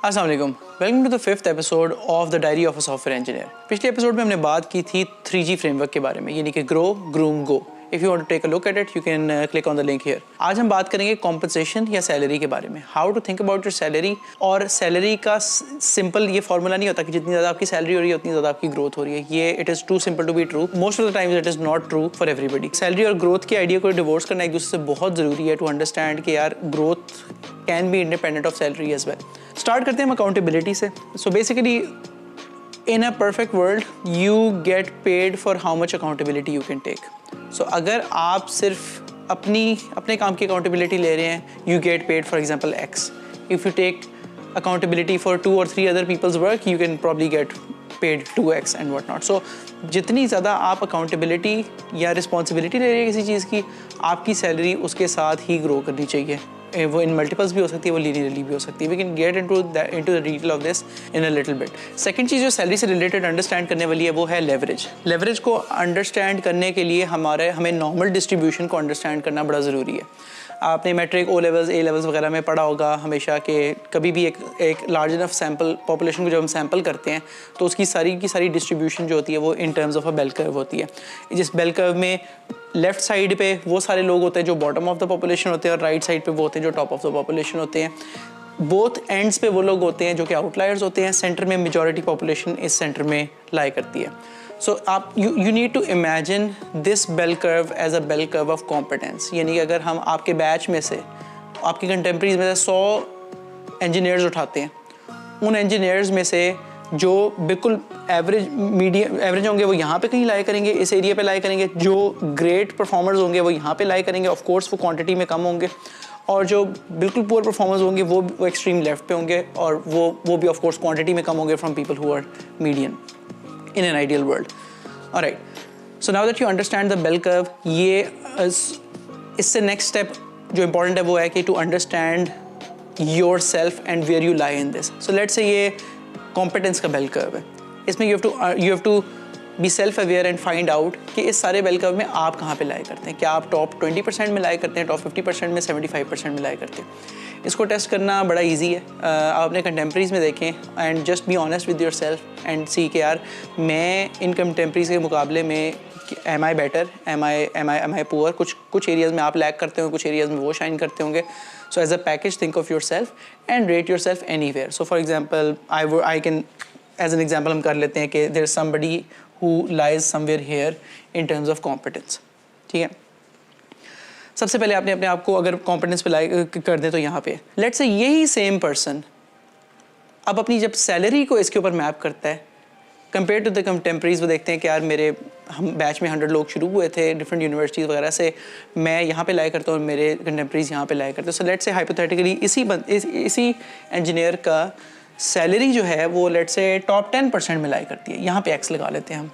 अस्सलाम वालेकुम, welcome to the 5th episode of the diary of a software engineer. पिछले episode में हमने बात की थी 3G फ्रेमवर्क के बारे में, यानी कि grow, groom, go. If you want to take a look at it, you can click on the link here. आज हम बात करेंगे कॉम्पनसेशन या सैलरी के बारे में, how to think about your salary. और सैलरी का सिंपल ये फॉर्मूला नहीं होता कि जितनी ज़्यादा आपकी सैलरी हो रही है उतनी ज़्यादा आपकी ग्रोथ हो रही है। ये it is too simple to be true. Most of the times it is not true for everybody. Salary और ग्रोथ के आइडिया को डिवोर्स करना एक दूसरे से बहुत ज़रूरी है टू अंडरस्टैंड कि यार growth can be independent of salary as well. Start करते हैं हम अकाउंटेबिलिटी से। So basically in a perfect world you get paid for how much accountability you can take. So अगर आप सिर्फ अपने काम की अकाउंटेबिलिटी ले रहे हैं, you get paid for example X। If you take accountability for 2 or 3 other people's work, you can probably get paid 2x and what not. So जितनी ज़्यादा आप अकाउंटेबिलिटी या रिस्पॉन्सिबिलिटी ले रहे हैं किसी चीज़ की, आपकी सैलरी उसके साथ ही ग्रो करनी चाहिए। वो इन मल्टीपल्स भी हो सकती है, वो लीनियरली भी हो सकती है। We can get into the detail of this in a little bit. Second चीज़ जो सैलरी से रिलेटेड अंडरस्टैंड करने वाली है वो है लेवरेज। लेवरेज को अंडरस्टैंड करने के लिए हमें नॉर्मल डिस्ट्रीब्यूशन को अंडरस्टैंड करना बड़ा ज़रूरी है। आपने matric, O levels, A levels वगैरह में पढ़ा होगा हमेशा कि कभी भी एक लार्ज इनफ सैम्पल पॉपुलेशन को जब हम सैम्पल करते हैं तो उसकी सारी की सारी डिस्ट्रीब्यूशन जो होती है वो in terms of a bell curve होती है। जिस बेल कर्व में लेफ्ट साइड पे वो सारे लोग होते हैं जो बॉटम ऑफ द पॉपुलेशन होते हैं और राइट साइड पे वो होते हैं जो टॉप ऑफ द पॉपुलेशन होते हैं। बोथ एंड्स पे वो लोग होते हैं जो कि आउटलायर्स होते हैं। सेंटर में मेजॉरिटी पॉपुलेशन इस सेंटर में लाई करती है। सो आप you need to imagine this bell curve as a bell curve of competence. यानी कि अगर हम आपके बैच में से, आपके कंटेम्प्रेरीज में से 100 इंजीनियर्स उठाते हैं, उन इंजीनियर्स में से जो बिल्कुल एवरेज होंगे वो यहाँ पे कहीं लाई करेंगे, इस एरिया पे लाई करेंगे। जो ग्रेट परफॉर्मर्स होंगे वो यहाँ पे लाई करेंगे, ऑफ कोर्स वो क्वांटिटी में कम होंगे। और जो बिल्कुल पुअर परफॉर्मर्स होंगे वो एक्सट्रीम लेफ्ट पे होंगे और वो भी ऑफ कोर्स क्वांटिटी में कम होंगे from people who are median in an ideal world. Alright, so now that you understand the bell curve, ये इससे नेक्स्ट स्टेप जो इंपॉर्टेंट है वो है कि to understand yourself and where you lie in this. So let's say ये competence का bell curve है। इसमें you have to be self aware and find out कि इस सारे बेल कर्व में आप कहाँ पे लाई करते हैं। क्या आप टॉप 20% में लाई करते हैं, टॉप 50% में, 75% में लाई करते हैं। इसको टेस्ट करना बड़ा इजी है। आप अपने कंटेम्प्रेरीज में देखें and just be honest with yourself and see कि यार मैं इन कंटेम्प्रेरीज के मुकाबले में am I better, am I poor. कुछ एरियाज़ में आप लैग करते होंगे, कुछ एरियाज़ में वो शाइन करते होंगे। So as a package think of yourself and rate yourself anywhere. So for example I can as an example हम कर लेते हैं कि there is somebody who lies somewhere here in terms of competence। ठीक है, सबसे पहले आपने अपने आप को अगर कॉम्पिटेंस पे लाई कर दें तो यहाँ पे लेट्स से यही सेम पर्सन अब अपनी जब सैलरी को इसके ऊपर मैप करता है कंपेयर टू द कंटेम्प्रेरीज, वो देखते हैं कि यार हम बैच में 100 लोग शुरू हुए थे डिफरेंट यूनिवर्सिटीज़ वगैरह से, मैं यहाँ पे लाई करता हूँ और मेरे कंटेम्प्रेरीज यहाँ पे लाई करते हैं। सो लेट्स से हाइपोथेटिकली इसी इंजीनियर का सैलरी जो है वो लेट्स से टॉप 10% में लाई करती है। यहाँ पे X लगा लेते हैं हम।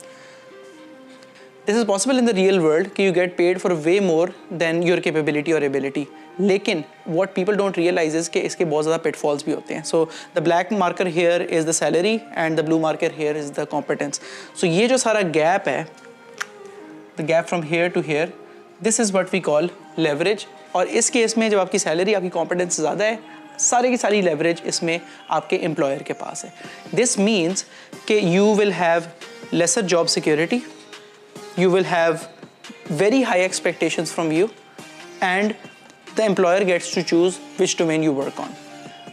This is possible in the real world कि you get paid for way more than your capability और एबिलिटी। लेकिन what people don't realise is कि इसके बहुत ज़्यादा पिटफॉल्स भी होते हैं। So the black marker here is the salary and the blue marker here is the competence. So ये जो सारा गैप है, the gap from here to here, this is what we call leverage. और इस case में जब आपकी salary, आपकी कॉम्पिटेंस ज़्यादा है, सारे की सारी लेवरेज इसमें आपके एम्प्लॉयर के पास है। दिस मीन्स कि you will have lesser job security, you will have very high expectations from you and the employer gets to choose which domain you work on.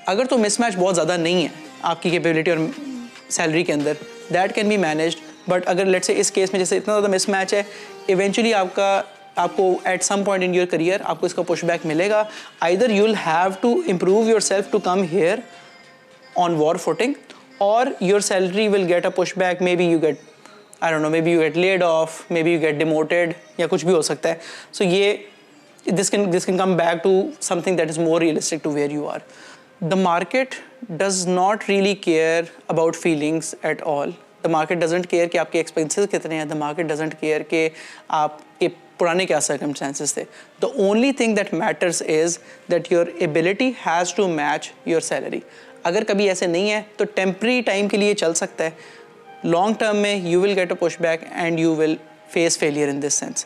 अगर तो मिसमैच बहुत ज़्यादा नहीं है आपकी कैपेबिलिटी और सैलरी के अंदर, that can be managed. But अगर लेट्स से इस केस में जैसे इतना ज़्यादा मिसमैच है, इवेंचुअली आपको at some point in your career आपको इसका पुशबैक मिलेगा। Either you will have to improve yourself to come here on war footing, और your salary will get a pushback. Maybe you get, I don't know, maybe you get laid off, maybe you get demoted, या कुछ भी हो सकता है। सो this can come back to something that is more realistic to where you are. The market does not really care about feelings at all. The market doesn't care कि आपके expenses कितने हैं. The market doesn't care कि आपके पुराने क्या circumstances थे. The only thing that matters is that your ability has to match your salary. अगर कभी ऐसे नहीं है तो temporary time के लिए चल सकता है. Long term में you will get a pushback and you will face failure in this sense.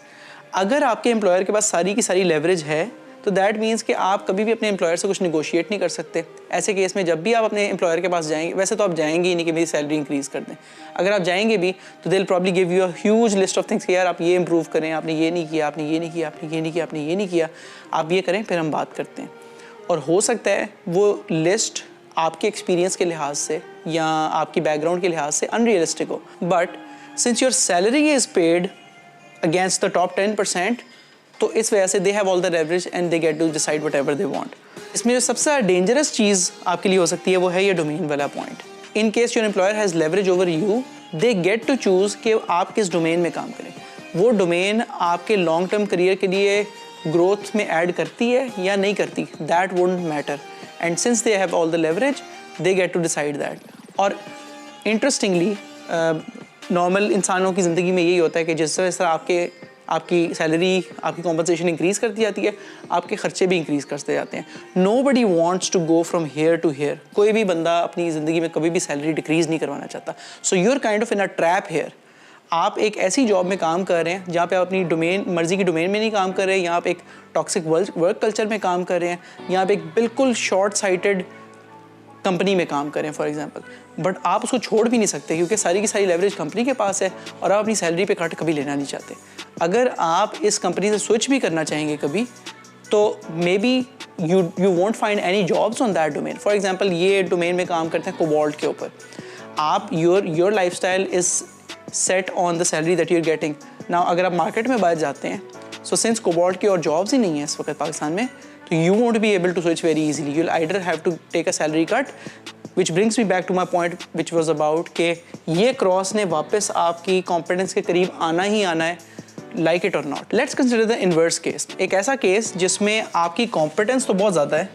अगर आपके एम्प्लॉयर के पास सारी की सारी लेवरेज है तो दैट मीन्स कि आप कभी भी अपने एम्प्लॉयर से कुछ निगोशिएट नहीं कर सकते। ऐसे केस में जब भी आप अपने एम्प्लॉयर के पास जाएंगे, वैसे तो आप जाएंगे ही नहीं कि मेरी सैलरी इंक्रीज़ कर दें, अगर आप जाएंगे भी तो they will probably give you a huge list of things कि यार आप ये इंप्रूव करें, आपने ये नहीं किया, आपने ये नहीं किया, आपने ये नहीं किया, आपने ये नहीं किया, आप ये करें फिर हम बात करते हैं। और हो सकता है वो लिस्ट आपके एक्सपीरियंस के लिहाज से या आपकी बैकग्राउंड के लिहाज से अनरियलिस्टिक हो, but since your salary is paid against the top 10%, तो इस वजह से they have all the leverage and they get to decide whatever they want. इसमें जो सबसे डेंजरस चीज़ आपके लिए हो सकती है वो है ये डोमेन वाला point. In case your employer has leverage over you, they get to choose कि आप किस डोमेन में काम करें। वो डोमेन आपके लॉन्ग टर्म करियर के लिए ग्रोथ में ऐड करती है या नहीं करती, that wouldn't matter, and since they have all the leverage they get to decide that. और इंटरेस्टिंगली नॉर्मल इंसानों की ज़िंदगी में यही होता है कि जिस तरह आपकी सैलरी, आपकी कॉम्पनसेशन इंक्रीज़ करती जाती है, आपके खर्चे भी इंक्रीज़ करते जाते हैं। Nobody wants to go from here to here. कोई भी बंदा अपनी ज़िंदगी में कभी भी सैलरी डिक्रीज़ नहीं करवाना चाहता। So you are kind of in a trap here. आप एक ऐसी जॉब में काम कर रहे हैं जहाँ पे आप अपनी मर्जी की डोमेन में नहीं काम कर रहे हैं, यहाँ आप एक टॉक्सिक वर्क कल्चर में काम कर रहे हैं, यहाँ आप एक बिल्कुल शॉर्ट साइटेड कंपनी में काम करें फॉर एग्जांपल, बट आप उसको छोड़ भी नहीं सकते क्योंकि सारी की सारी लेवरेज कंपनी के पास है और आप अपनी सैलरी पे कट कभी लेना नहीं चाहते। अगर आप इस कंपनी से स्विच भी करना चाहेंगे कभी, तो maybe you won't find any jobs on that domain. For example ये डोमेन में काम करते हैं कोबाल्ट के ऊपर, आप your lifestyle is set on the salary that you are getting now. अगर आप मार्केट में बाहर जाते हैं, सो सिंस कोबाल्ट की और जॉब्स ही नहीं है इस वक्त पाकिस्तान में, तो you won't be able to switch very easily. You'll either have to take a salary cut, which brings me back to my point which was about कि ये क्रॉस ने वापस आपकी कॉम्पिटेंस के करीब आना ही आना है, like it or not. Let's consider the inverse case. एक ऐसा केस जिसमें आपकी कॉम्पिटेंस तो बहुत ज़्यादा है,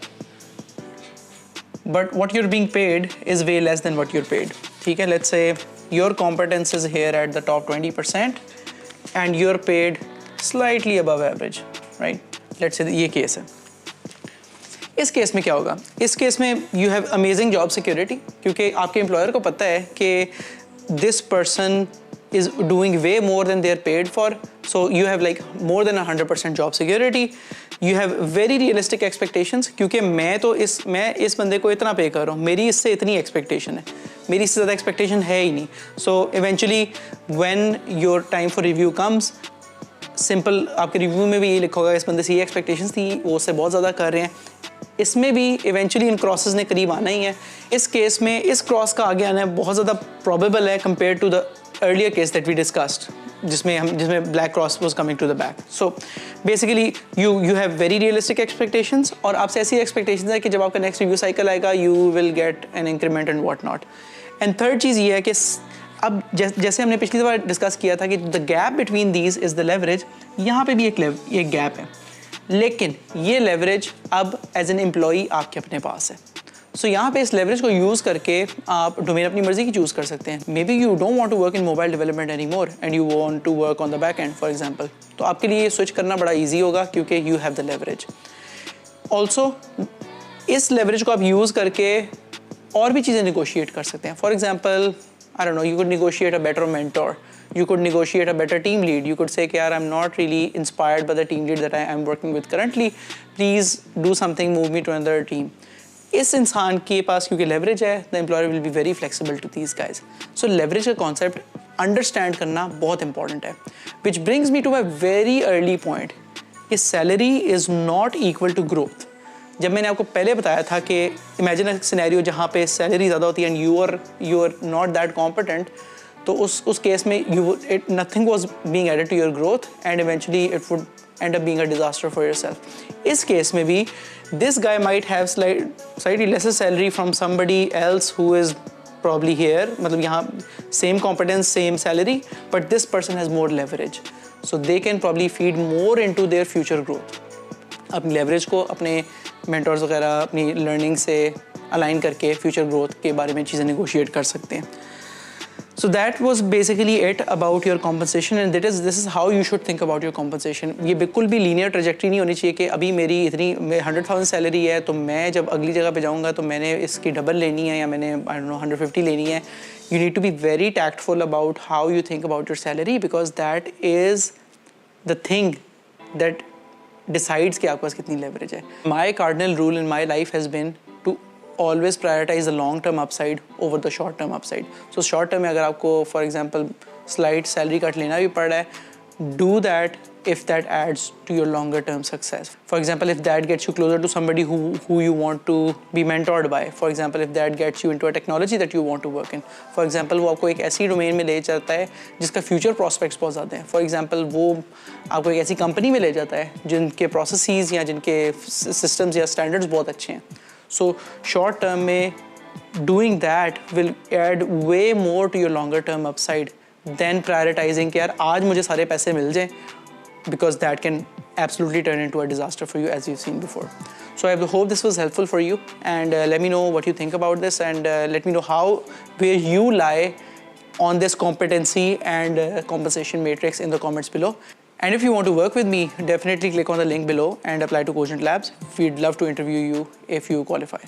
but what you're being paid is way less than what you're paid. ठीक है, let's say your competence is here at the top 20% and you're paid slightly above average, right? Let's say ये case है। इस case में क्या होगा? इस case में you have amazing job security क्योंकि आपके एम्प्लॉयर को पता है कि this person is doing way more than they are paid for, so you have like more than 100% job security. You have very realistic expectations क्योंकि मैं इस बंदे को इतना पे कर रहा हूँ, मेरी इससे इतनी एक्सपेक्टेशन है, मेरी इससे ज़्यादा एक्सपेक्टेशन है ही नहीं। So eventually when your time for review comes, simple आपके रिव्यू में भी यही लिखा होगा इस बंदे से ये एक्सपेक्टेशंस थी, वो उससे बहुत ज़्यादा कर रहे हैं। इसमें भी इवेंचुअली इन क्रॉसेस ने करीब आना ही है। इस केस में इस क्रॉस का आगे आना बहुत ज़्यादा प्रोबेबल है compare to the earlier case that we discussed, जिसमें black cross was coming to the back. So basically you have very realistic expectations और आपसे ऐसी एक्सपेक्टेशंस है कि जब आपका नेक्स्ट रिव्यू साइकिल आएगा you will get an increment and what not. And third चीज़ ये है कि अब जैसे हमने पिछली दफ़ा डिस्कस किया था कि the gap between these is the leverage, यहाँ पे भी एक गैप है, लेकिन ये लेवरेज अब एज एन एम्प्लॉई आपके अपने पास है। सो यहाँ पे इस लेवरेज को यूज़ करके आप डोमेन अपनी मर्जी की चूज़ कर सकते हैं। Maybe you don't want to work in mobile development any more and you want to work on the back end for example, तो आपके लिए ये स्विच करना बड़ा ईजी होगा क्योंकि you have the leverage. Also इस लेवरेज को आप यूज़ करके और भी चीज़ें निगोशिएट कर सकते हैं। For example, I don't know, you could negotiate a better mentor, you could negotiate a better team lead, you could say कि यार I'm not really inspired by the team lead that I am working with currently, please do something, move me to another team. इस इंसान के पास क्योंकि leverage है, the employer will be very flexible to these guys. So leverage का concept understand करना बहुत important है, which brings me to my very early point, कि salary is not equal to growth. जब मैंने आपको पहले बताया था कि इमेजिन अ सिनेरियो जहाँ पे सैलरी ज़्यादा होती है and you are not that competent, तो उस केस में nothing was being added to your growth and eventually it would end up being a disaster for yourself. इस केस में भी this guy might have slightly lesser salary from somebody else who is probably here, मतलब यहाँ same competence same salary but this person has more leverage, so they can probably feed more into their future growth. अपनी leverage को अपने mentors वगैरह अपनी learning से align करके future growth के बारे में चीज़ें नेगोशिएट कर सकते हैं। So that was basically it about your compensation and this is how you should think about your compensation. ये बिल्कुल भी लीनियर ट्रेजेक्ट्री नहीं होनी चाहिए कि अभी मेरी इतनी 100,000 सैलरी है तो मैं जब अगली जगह पे जाऊँगा तो मैंने इसकी डबल लेनी है या मैंने आई डोंट नो 150 लेनी है। You need to be very tactful about how you think about your salary because that is the thing that decides कि आपके पास कितनी leverage है. My cardinal rule in my life has been to always prioritize the long term upside over the short term upside. So short term में अगर आपको for example slight salary cut लेना भी पड़ रहा है, do that if that adds to your longer term success. For example, if that gets you closer to somebody who you want to be mentored by. For example, if that gets you into a technology that you want to work in. For example, वो आपको एक ऐसी domain में ले जाता है जिसका future prospects बहुत ज़्यादा हैं. For example, वो आपको एक ऐसी कंपनी में ले जाता है जिनके प्रोसेसेस या जिनके सिस्टम्स या स्टैंडर्ड्स बहुत अच्छे हैं. So short term में doing that will add way more to your longer term upside than prioritizing कि यार आज मुझे सारे पैसे मिल जाएं, because that can absolutely turn into a disaster for you, as you've seen before. So I hope this was helpful for you, and let me know what you think about this, and let me know where you lie on this competency and compensation matrix in the comments below. And if you want to work with me, definitely click on the link below and apply to Cogent Labs. We'd love to interview you if you qualify.